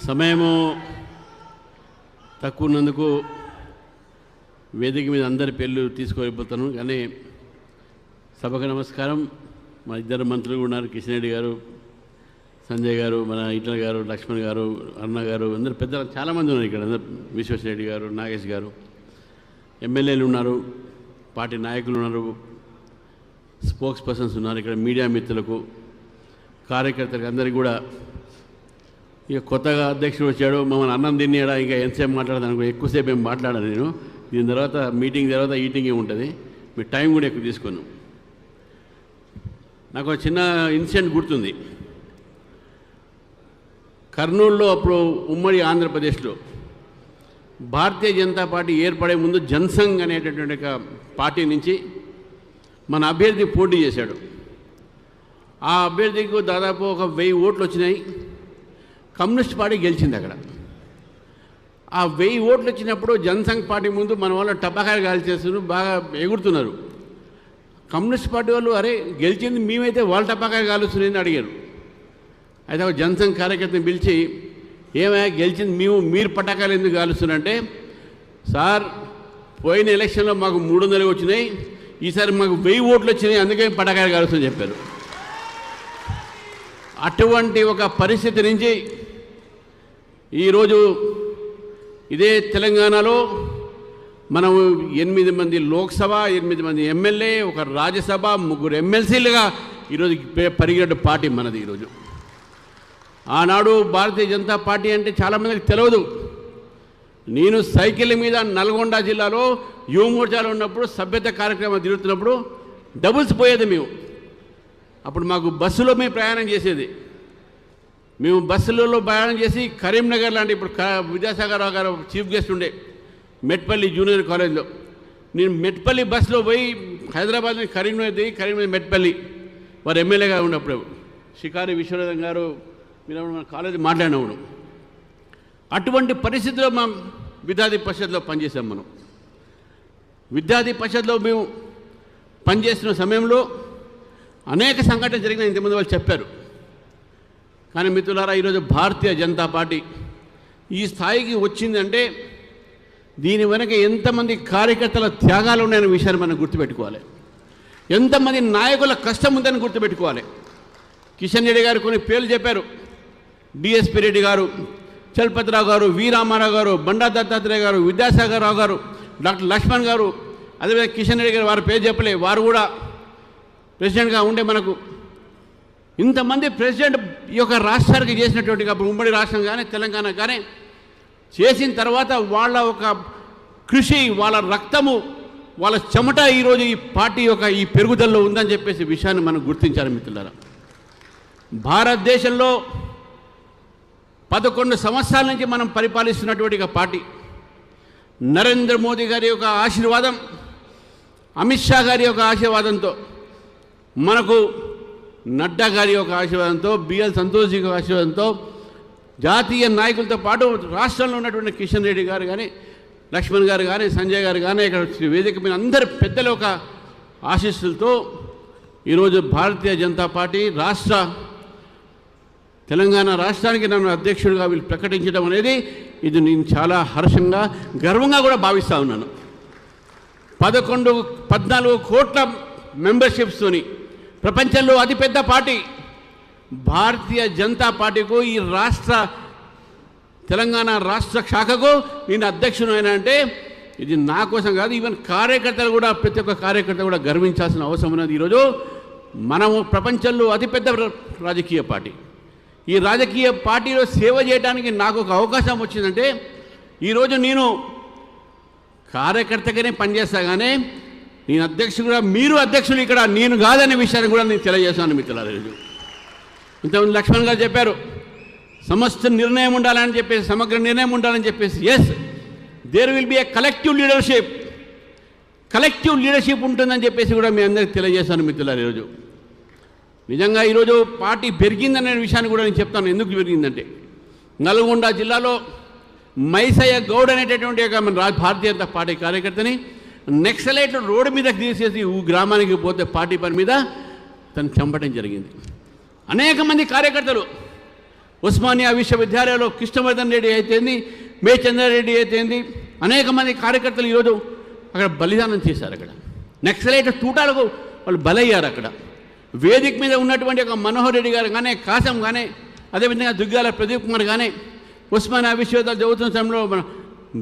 సమయము తక్కువ ఉన్నందుకు వేదిక మీద అందరి పేర్లు తీసుకువెళ్ళిపోతాను. కానీ సభకు నమస్కారం. మా ఇద్దరు మంత్రులు ఉన్నారు, కిషన్ రెడ్డి గారు, సంజయ్ గారు, మన ఈటల గారు, లక్ష్మణ్ గారు, అరుణ గారు, అందరు పెద్దలు చాలామంది ఉన్నారు ఇక్కడ. అందరు విశ్వేశ్వరరెడ్డి గారు, నాగేష్ గారు, ఎమ్మెల్యేలు ఉన్నారు, పార్టీ నాయకులు ఉన్నారు, స్పోక్స్ పర్సన్స్ ఉన్నారు. ఇక్కడ మీడియా మిత్రులకు, కార్యకర్తలకు అందరికీ కూడా, ఇక కొత్తగా అధ్యక్షుడు వచ్చాడు, మమ్మల్ని అన్నం తినేడా ఇంకా ఎంతసేపు మాట్లాడదాను, ఎక్కువసేపు ఏం మాట్లాడాను నేను. దీని తర్వాత మీటింగ్ తర్వాత ఈటింగే ఉంటుంది, మీ టైం కూడా ఎక్కువ తీసుకున్నాను. నాకు ఒక చిన్న ఇన్సిడెంట్ గుర్తుంది. కర్నూలులో అప్పుడు ఉమ్మడి ఆంధ్రప్రదేశ్లో భారతీయ జనతా పార్టీ ఏర్పడే ముందు జనసంఘ్ అనేటటువంటి ఒక పార్టీ నుంచి మన అభ్యర్థి పోటీ చేశాడు. ఆ అభ్యర్థికి దాదాపు ఒక 1000 ఓట్లు వచ్చినాయి. కమ్యూనిస్ట్ పార్టీ గెలిచింది అక్కడ. ఆ 1000 ఓట్లు వచ్చినప్పుడు జనసంఘ్ పార్టీ ముందు మన వాళ్ళు టపాకాయలు కాల్చేస్తున్నారు, బాగా ఎగురుతున్నారు. కమ్యూనిస్ట్ పార్టీ వాళ్ళు అరే గెలిచింది మేమైతే వాళ్ళు టపాకాయలు కాలుస్తున్నారని అడిగారు. అయితే ఒక జనసంఘ్ కార్యకర్తను పిలిచి ఏమైనా గెలిచింది మీరు పటాకాయలు ఎందుకు కాలుస్తున్నారంటే, సార్ పోయిన ఎలక్షన్లో మాకు 300 వచ్చినాయి, ఈసారి మాకు 1000 ఓట్లు వచ్చినాయి, అందుకే పటాకాయలు కాలుస్తుందని చెప్పారు. అటువంటి ఒక పరిస్థితి నుంచి ఈరోజు ఇదే తెలంగాణలో మనం 8 మంది లోక్సభ, 8 మంది ఎమ్మెల్యే, ఒక రాజ్యసభ, 3 ఎమ్మెల్సీలుగా ఈరోజు పరిగెట్టు పార్టీ మనది. ఈరోజు ఆనాడు భారతీయ జనతా పార్టీ అంటే చాలామందికి తెలియదు. నేను సైకిల్ మీద నల్గొండ జిల్లాలో యువమోర్చాలో ఉన్నప్పుడు సభ్యత కార్యక్రమం తిరుగుతున్నప్పుడు డబుల్స్ పోయేది మేము. అప్పుడు మాకు బస్సులో మేము ప్రయాణం చేసేది. మేము బస్సులలో ప్రయాణం చేసి కరీంనగర్ లాంటి, ఇప్పుడు విద్యాసాగర్ రావు గారు చీఫ్ గెస్ట్ ఉండే మెట్పల్లి జూనియర్ కాలేజ్లో, నేను మెట్పల్లి బస్సులో పోయి హైదరాబాద్ నుంచి కరీంనగర్ దిగి కరీంనగర్ మెట్పల్లి వారు ఎమ్మెల్యేగా ఉన్నప్పుడు షికారి విశ్వనాథం గారు మీరు మన కాలేజీ మాట్లాడినప్పుడు అటువంటి పరిస్థితిలో మనం విద్యార్థి పరిషత్లో పనిచేసాం. మనం విద్యార్థి పరిషత్లో మేము పనిచేస్తున్న సమయంలో అనేక సంఘటనలు జరిగినాయి, ఇంతకుముందు వాళ్ళు చెప్పారు. కానీ మిత్రులారా, ఈరోజు భారతీయ జనతా పార్టీ ఈ స్థాయికి వచ్చిందంటే దీని వెనక ఎంతమంది కార్యకర్తల త్యాగాలు ఉన్నాయనే విషయాన్ని మనం గుర్తుపెట్టుకోవాలి. ఎంతమంది నాయకుల కష్టం ఉందని గుర్తుపెట్టుకోవాలి. కిషన్ రెడ్డి గారు కొన్ని పేర్లు చెప్పారు. డిఎస్పీ రెడ్డి గారు, చలపతిరావు గారు, వి రామారావు గారు, బండా దత్తాత్రేయ గారు, విద్యాసాగర్ రావు గారు, డాక్టర్ లక్ష్మణ్ గారు, అదేవిధంగా కిషన్ రెడ్డి గారు, వారి పేరు చెప్పలే, వారు కూడా ప్రెసిడెంట్గా ఉండే మనకు ఇంతమంది ప్రెసిడెంట్ ఈ యొక్క రాష్ట్రానికి చేసినటువంటి, అప్పుడు ఉమ్మడి రాష్ట్రం కానీ తెలంగాణ కానీ చేసిన తర్వాత వాళ్ళ ఒక కృషి, వాళ్ళ రక్తము, వాళ్ళ చెమట ఈరోజు ఈ పార్టీ యొక్క ఈ పెరుగుదలలో ఉందని చెప్పేసి విషయాన్ని మనం గుర్తించాలి మిత్రులారా. భారతదేశంలో 11 సంవత్సరాల నుంచి మనం పరిపాలిస్తున్నటువంటి ఒక పార్టీ. నరేంద్ర మోదీ గారి యొక్క ఆశీర్వాదం, అమిత్ షా గారి యొక్క ఆశీర్వాదంతో, మనకు నడ్డా గారి యొక్క ఆశీర్వాదంతో, బిఎల్ సంతోష్ యొక్క ఆశీర్వాదంతో, జాతీయ నాయకులతో పాటు రాష్ట్రంలో ఉన్నటువంటి కిషన్ రెడ్డి గారు కానీ, లక్ష్మణ్ గారు కానీ, సంజయ్ గారు కానీ, ఇక్కడ వేదిక మీద అందరి పెద్దల ఒక ఆశీస్సులతో ఈరోజు భారతీయ జనతా పార్టీ తెలంగాణ రాష్ట్రానికి నన్ను అధ్యక్షుడిగా వీళ్ళు ప్రకటించడం అనేది ఇది నేను చాలా హర్షంగా, గర్వంగా కూడా భావిస్తూ ఉన్నాను. 14 కోట్ల మెంబర్షిప్స్తోని ప్రపంచంలో అతిపెద్ద పార్టీ భారతీయ జనతా పార్టీకు, ఈ తెలంగాణ రాష్ట్ర శాఖకు నేను అధ్యక్షుడు అయినా అంటే ఇది నా కోసం కాదు, ఈవెన్ కార్యకర్తలు కూడా, ప్రతి ఒక్క కార్యకర్త కూడా గర్వించాల్సిన అవసరం ఉన్నది. ఈరోజు మనము ప్రపంచంలో అతిపెద్ద రాజకీయ పార్టీ. ఈ రాజకీయ పార్టీలో సేవ చేయడానికి నాకు ఒక అవకాశం వచ్చిందంటే ఈరోజు నేను కార్యకర్తగానే పనిచేస్తా, కానీ నేను అధ్యక్షుడుగా, మీరు అధ్యక్షులు ఇక్కడ నేను కాదనే విషయాన్ని కూడా నేను తెలియజేస్తాను మిత్రులారా. ఇంతకుముందు లక్ష్మణ్ గారు చెప్పారు సమస్త నిర్ణయం ఉండాలని చెప్పేసి, సమగ్ర నిర్ణయం ఉండాలని చెప్పేసి. Yes, there will be a collective leadership ఉంటుందని చెప్పేసి కూడా మీ అందరికీ తెలియజేస్తాను మిత్రులారా. ఈరోజు నిజంగా ఈరోజు పార్టీ పెరిగిందనే విషయాన్ని కూడా నేను చెప్తాను. ఎందుకు పెరిగిందంటే నల్గొండ జిల్లాలో మైసయ్య గౌడ్ అనేటటువంటి ఒక భారతీయ జనతా పార్టీ కార్యకర్తని నెక్సలైట్లు రోడ్డు మీదకి తీసేసి గ్రామానికి పోతే పార్టీ పని మీద తను చంపడం జరిగింది. అనేక మంది కార్యకర్తలు ఉస్మానియా విశ్వవిద్యాలయంలో కృష్ణవర్ధన్ రెడ్డి అయితేంది, మేచంద్రారెడ్డి అయితేంది, అనేక మంది కార్యకర్తలు ఈరోజు అక్కడ బలిదానం చేశారు. అక్కడ నక్సలైట్ తూటాలకు వాళ్ళు బలయ్యారు. అక్కడ వేదిక మీద ఉన్నటువంటి ఒక మనోహర్ రెడ్డి గారు కానీ, కాసం కానీ, అదేవిధంగా దుగ్గాల ప్రదీప్ కుమార్ కానీ, ఉస్మానియా విశ్వవిద్యాలయం చదువుతున్న సమయంలో మన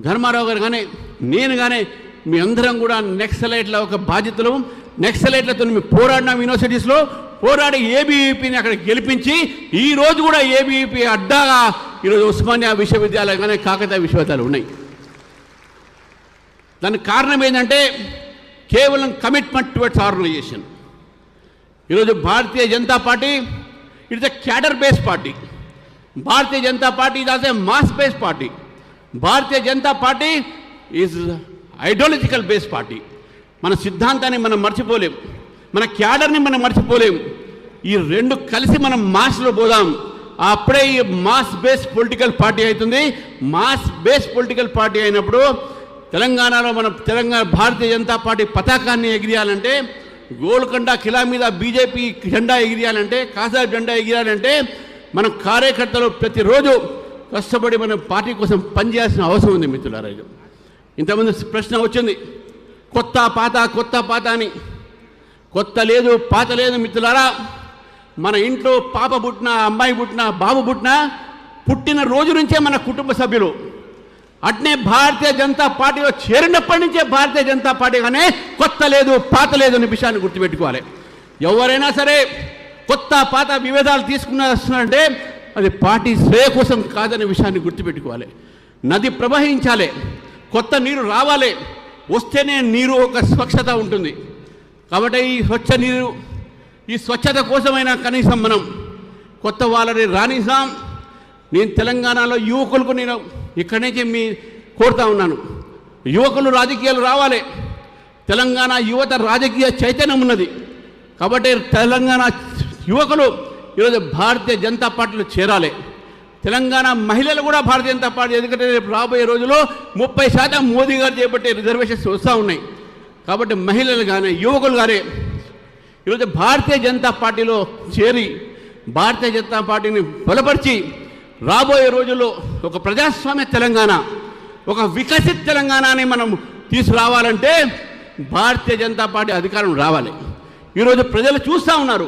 ధర్మారావు గారు కానీ, నేను కానీ, మీ అందరం కూడా నక్సలైట్ల ఒక బాధ్యతలు, నక్సలైట్లతో మేము పోరాడినాం. యూనివర్సిటీస్లో పోరాడి ఏబీవీపీని అక్కడ గెలిపించి ఈరోజు కూడా ఏబీవీపీ అడ్డాగా ఈరోజు ఉస్మానియా విశ్వవిద్యాలయం కానీ, కాకతీయ విశ్వవిద్యాలయాలు ఉన్నాయి. దానికి కారణం ఏంటంటే కేవలం కమిట్మెంట్ టువర్డ్స్ ఆర్గనైజేషన్. ఈరోజు Bharatiya Janata party its a cadre based party. Bharatiya Janata party is a mass based party. Bharatiya Janata party is ideological based party. మన సిద్ధాంతాన్ని మనం మర్చిపోలేం, మన క్యాడర్ని మనం మర్చిపోలేం. ఈ రెండు కలిసి మనం మాస్లో పోదాం. అప్పుడే ఈ మాస్ బేస్డ్ పొలిటికల్ పార్టీ అవుతుంది. మాస్ బేస్డ్ పొలిటికల్ పార్టీ అయినప్పుడు తెలంగాణలో మనం భారతీయ జనతా పార్టీ పతాకాన్ని ఎగిరేయాలంటే, గోల్కొండ కిలా మీద బీజేపీ జెండా ఎగిరేయాలంటే, కాసాబ్ జెండా ఎగిరేయాలంటే మన కార్యకర్తలు ప్రతిరోజు కష్టపడి మన పార్టీ కోసం పనిచేయాల్సిన అవసరం ఉంది మిత్రులారా. ఇంతమంది ప్రశ్న వచ్చింది, కొత్త పాత అని. కొత్త లేదు, పాత లేదు మిత్రులారా. మన ఇంట్లో పాప పుట్టినా, అమ్మాయి పుట్టినా, బాబు పుట్టిన రోజు నుంచే మన కుటుంబ సభ్యులు. అట్నే భారతీయ జనతా పార్టీలో చేరినప్పటి నుంచే భారతీయ జనతా పార్టీ కానీ కొత్త లేదు, పాత లేదు అనే విషయాన్ని గుర్తుపెట్టుకోవాలి. ఎవరైనా సరే కొత్త పాత విభేదాలు తీసుకున్నారంటే అది పార్టీ శ్రేయ కోసం కాదనే విషయాన్ని గుర్తుపెట్టుకోవాలి. నది ప్రవహించాలి, కొత్త నీరు రావాలి, వస్తేనే నీరు ఒక స్వచ్ఛత ఉంటుంది. కాబట్టి ఈ స్వచ్ఛ నీరు, ఈ స్వచ్ఛత కోసమైనా కనీసం మనం కొత్త వాళ్ళని రానిస్తాం. నేను తెలంగాణలో యువకులకు నేను ఇక్కడి నుంచి కోరుతా ఉన్నాను, యువకులు రాజకీయాలు రావాలి. తెలంగాణ యువత రాజకీయ చైతన్యం ఉన్నది. కాబట్టి తెలంగాణ యువకులు ఈరోజు భారతీయ జనతా పార్టీలో చేరాలి. తెలంగాణ మహిళలు కూడా భారతీయ జనతా పార్టీ, ఎందుకంటే రేపు రాబోయే రోజుల్లో 30% మోదీ గారు చేపట్టే రిజర్వేషన్స్ వస్తూ ఉన్నాయి. కాబట్టి మహిళలు కానీ, యువకులు కానీ ఈరోజు భారతీయ జనతా పార్టీలో చేరి భారతీయ జనతా పార్టీని బలపరిచి రాబోయే రోజుల్లో ఒక ప్రజాస్వామ్య తెలంగాణ, ఒక వికసిత్ తెలంగాణని మనం తీసుకురావాలంటే భారతీయ జనతా పార్టీ అధికారం రావాలి. ఈరోజు ప్రజలు చూస్తూ ఉన్నారు,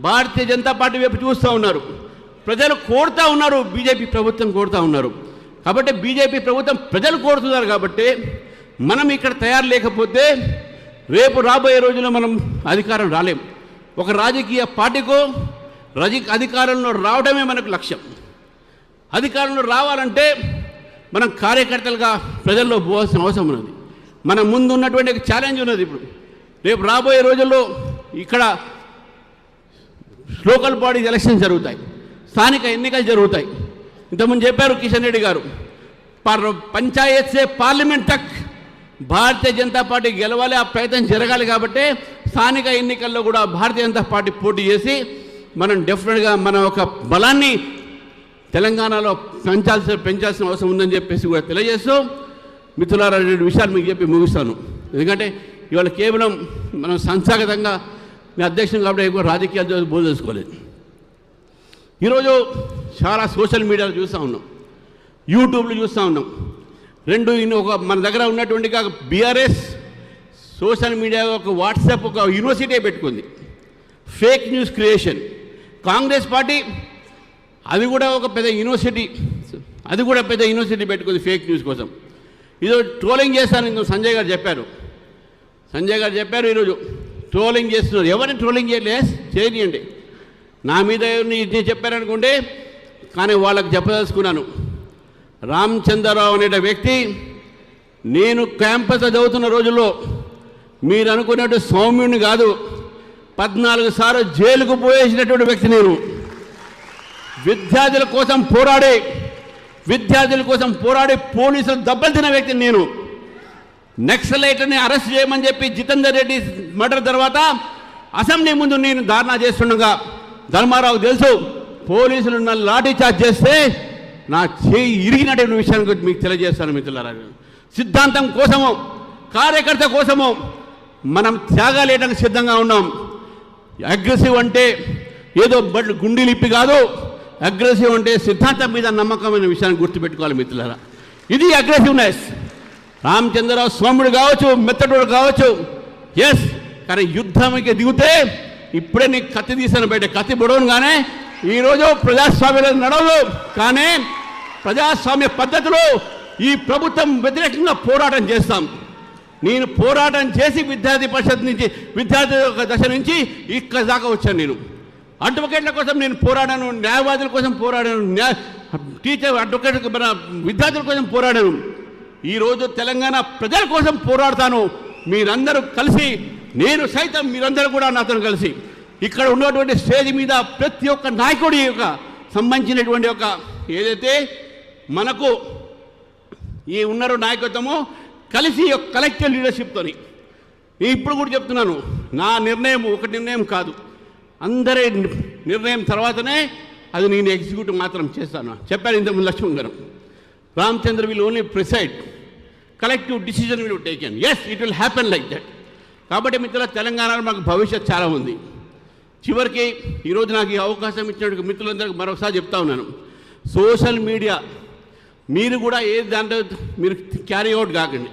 భారతీయ జనతా పార్టీ వైపు చూస్తూ ఉన్నారు, ప్రజలు కోరుతూ ఉన్నారు, బీజేపీ ప్రభుత్వం కోరుతూ ఉన్నారు. కాబట్టి బీజేపీ ప్రభుత్వం ప్రజలు కోరుతున్నారు. కాబట్టి మనం ఇక్కడ తయారు లేకపోతే రేపు రాబోయే రోజుల్లో మనం అధికారం రాలేం. ఒక రాజకీయ పార్టీకో అధికారంలో రావడమే మనకు లక్ష్యం. అధికారంలో రావాలంటే మనం కార్యకర్తలుగా ప్రజల్లో పోవాల్సిన అవసరం ఉన్నది. మన ముందు ఉన్నటువంటి ఛాలెంజ్ ఉన్నది. ఇప్పుడు రేపు రాబోయే రోజుల్లో ఇక్కడ లోకల్ బాడీస్ ఎలక్షన్స్ జరుగుతాయి, స్థానిక ఎన్నికలు జరుగుతాయి. ఇంతకుముందు చెప్పారు కిషన్ రెడ్డి గారు, పంచాయత్ సే పార్లమెంట్ తక్ భారతీయ జనతా పార్టీ గెలవాలి, ఆ ప్రయత్నం జరగాలి. కాబట్టి స్థానిక ఎన్నికల్లో కూడా భారతీయ జనతా పార్టీ పోటీ చేసి మనం డెఫినెట్గా మన ఒక బలాన్ని తెలంగాణలో పెంచాల్సిన అవసరం ఉందని చెప్పేసి కూడా తెలియజేస్తూ, మిత్రులారా, 2 విషయాలు మీకు చెప్పి ముగిస్తాను. ఎందుకంటే ఇవాళ కేవలం మనం సంస్థాగతంగా మీ అధ్యక్షులు కాబట్టి ఎక్కువ రాజకీయాలు బోధించుకోలేదు. ఈరోజు చాలా సోషల్ మీడియాలో చూస్తూ ఉన్నాం, యూట్యూబ్లో చూస్తూ ఉన్నాం. ఒక మన దగ్గర ఉన్నటువంటి బీఆర్ఎస్ సోషల్ మీడియా, ఒక వాట్సాప్, ఒక యూనివర్సిటీ పెట్టుకుంది, fake news creation. Congress party అది కూడా ఒక పెద్ద యూనివర్సిటీ, పెట్టుకుంది ఫేక్ న్యూస్ కోసం. ఈరోజు ట్రోలింగ్ చేస్తాను సంజయ్ గారు చెప్పారు. ఈరోజు ట్రోలింగ్ చేస్తున్నారు. ఎవరిని ట్రోలింగ్ చేయనియండి. నా మీద ఎవరిని చెప్పారనుకుంటే, కానీ వాళ్ళకి చెప్పదలుచుకున్నాను. రామచంద్రరావు అనే వ్యక్తి నేను క్యాంపస్లో చదువుతున్న రోజుల్లో మీరు అనుకున్నట్టు సౌమ్యుడిని కాదు, 14 సార్లు జైలుకు పోయేసినటువంటి వ్యక్తి నేను. విద్యార్థుల కోసం పోరాడి పోలీసులు దెబ్బలు తిన్న వ్యక్తిని నేను. నక్సలైట్ని అరెస్ట్ చేయమని చెప్పి జితేందర్ రెడ్డి మర్డర్ తర్వాత అసెంబ్లీ ముందు నేను ధర్నా చేస్తుండగా ధర్మారావు తెలుసు, పోలీసులు నన్ను లాఠీ చార్జ్ చేస్తే నా చేయి ఇరిగినటువంటి విషయాన్ని గురించి మీకు తెలియజేస్తాను మిత్రులారా. సిద్ధాంతం కోసము, కార్యకర్త కోసము మనం త్యాగాలేయడానికి సిద్ధంగా ఉన్నాం. అగ్రెసివ్ అంటే ఏదో గుండీలిప్పి కాదు, అగ్రెసివ్ అంటే సిద్ధాంతం మీద నమ్మకమైన విషయాన్ని గుర్తుపెట్టుకోవాలి మిత్రులారా. ఇది అగ్రెసివ్నెస్. రామచంద్రరావు స్వాముడు కావచ్చు, మెత్తడుడు కావచ్చు, ఎస్. కానీ యుద్ధానికి దిగితే ఇప్పుడే నీకు కత్తి తీసాను బయట, కత్తి పొడవను. కానీ ఈరోజు ప్రజాస్వామ్యంలో నడవదు. కానీ ప్రజాస్వామ్య పద్ధతిలో ఈ ప్రభుత్వం వ్యతిరేకంగా పోరాటం చేస్తాం. నేను పోరాటం చేసి విద్యార్థి పరిషత్ నుంచి, విద్యార్థి దశ నుంచి ఇక్కడ దాకా వచ్చాను. నేను అడ్వకేట్ల కోసం నేను పోరాడాను, న్యాయవాదుల కోసం పోరాడాను, టీచర్ అడ్వకేట్ మన విద్యార్థుల కోసం పోరాడాను. ఈరోజు తెలంగాణ ప్రజల కోసం పోరాడతాను. మీరందరూ కలిసి, నేను సైతం మీరందరూ కూడా నాతో కలిసి ఇక్కడ ఉన్నటువంటి స్టేజ్ మీద ప్రతి ఒక్క నాయకుడి యొక్క సంబంధించినటువంటి ఒక ఏదైతే మనకు ఈ ఉన్నారో నాయకత్వము కలిసి ఒక కలెక్టివ్ లీడర్షిప్తోని ఇప్పుడు కూడా చెప్తున్నాను, నా నిర్ణయం ఒక నిర్ణయం కాదు, అందరి నిర్ణయం తర్వాతనే అది నేను ఎగ్జిక్యూటివ్ మాత్రం చేస్తాను. చెప్పారు ఇంతకుముందు లక్ష్మణ్ గారు. Ramachandra will only preside, collective decision will taken. Yes, it will happen like that. కాబట్టి మిత్రుల, తెలంగాణలో మాకు భవిష్యత్ చాలా ఉంది. చివరికి ఈరోజు నాకు ఈ అవకాశం ఇచ్చినట్టు మిత్రులందరికీ మరొకసారి చెప్తా ఉన్నాను, సోషల్ మీడియా మీరు కూడా ఏ దాంట్లో మీరు క్యారీ అవుట్ కాకండి.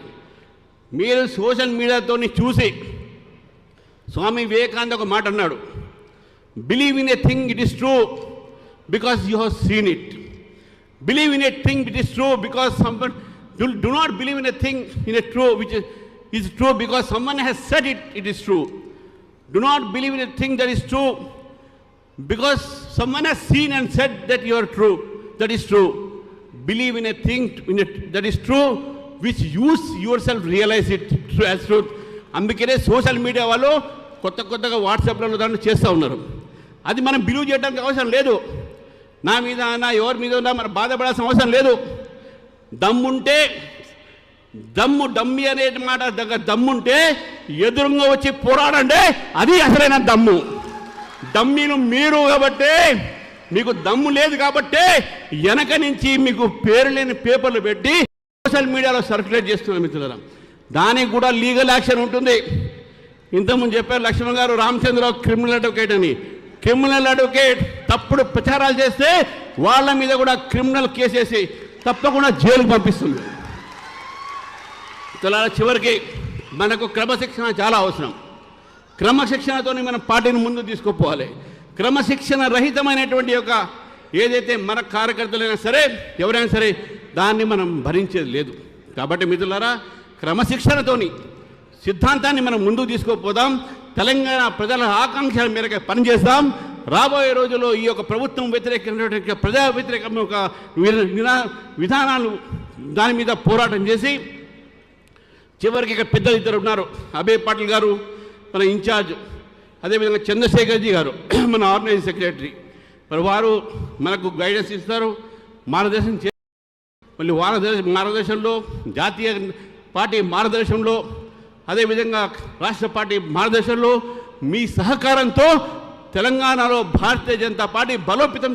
మీరు సోషల్ మీడియాతో చూసి, స్వామి వివేకానంద ఒక మాట అన్నాడు, believe in a thing it is true because you have seen it. Believe in a thing it is true because someone, do not believe in a thing in a true which is true because someone has said it is true. Do not believe in a thing that is true because someone has seen and said that you are true, that is true. Believe in a thing that is true which you yourself realize it as truth. అందుకనే social media వాళ్ళు కొత్తగా వాట్సాప్లలో దాన్ని చేస్తూ ఉన్నారు. అది మనం believe చేయడానికి అవసరం లేదు. నా మీద నా ఎవరి మీద ఉన్నా మనం బాధపడాల్సిన అవసరం లేదు. దమ్ముంటే, డమ్మి అనే మాట దగ్గర దమ్ముంటే ఎదురుగా వచ్చి పోరాడండి, అది అసలైన దమ్ము. డమ్మీను మీరు కాబట్టి, మీకు దమ్ము లేదు కాబట్టి వెనక నుంచి మీకు పేరు లేని పేపర్లు పెట్టి సోషల్ మీడియాలో సర్క్యులేట్ చేస్తున్నారు మిత్రులారా. దానికి కూడా లీగల్ యాక్షన్ ఉంటుంది. ఇంతకుముందు చెప్పారు లక్ష్మణ్ గారు, రామచంద్రరావు క్రిమినల్ అడ్వకేట్ అని. క్రిమినల్ అడ్వకేట్ తప్పుడు ప్రచారాలు చేస్తే వాళ్ళ మీద కూడా క్రిమినల్ కేసేసి తప్పకుండా జైలుకు పంపిస్తుంది. చివరికి మనకు క్రమశిక్షణ చాలా అవసరం. క్రమశిక్షణతో మనం పార్టీని ముందు తీసుకుపోవాలి. క్రమశిక్షణ రహితమైనటువంటి యొక్క ఏదైతే మన కార్యకర్తలైనా సరే, ఎవరైనా సరే, దాన్ని మనం భరించేది లేదు. కాబట్టి మిత్రులారా, క్రమశిక్షణతోని సిద్ధాంతాన్ని మనం ముందుకు తీసుకుపోదాం. తెలంగాణ ప్రజల ఆకాంక్షల మేరకు పనిచేస్తాం. రాబోయే రోజుల్లో ఈ యొక్క ప్రభుత్వం వ్యతిరేకమైనటువంటి ప్రజా వ్యతిరేక ఒక విధానాలు దాని మీద పోరాటం చేసి చివరికి ఇక్కడ పెద్దలు ఇద్దరు ఉన్నారు, అభయ్ పాటిల్ గారు మన ఇన్ఛార్జ్, అదేవిధంగా చంద్రశేఖర్జీ గారు మన ఆర్గనైజింగ్ సెక్రటరీ. మరి వారు మనకు గైడెన్స్ ఇస్తారు, మార్గదర్శనం చేస్తారు. మళ్ళీ మార్గదర్శనంలో, జాతీయ పార్టీ మార్గదర్శనంలో, అదేవిధంగా రాష్ట్ర పార్టీ మార్గదర్శనంలో మీ సహకారంతో తెలంగాణలో భారతీయ జనతా పార్టీ బలోపేతం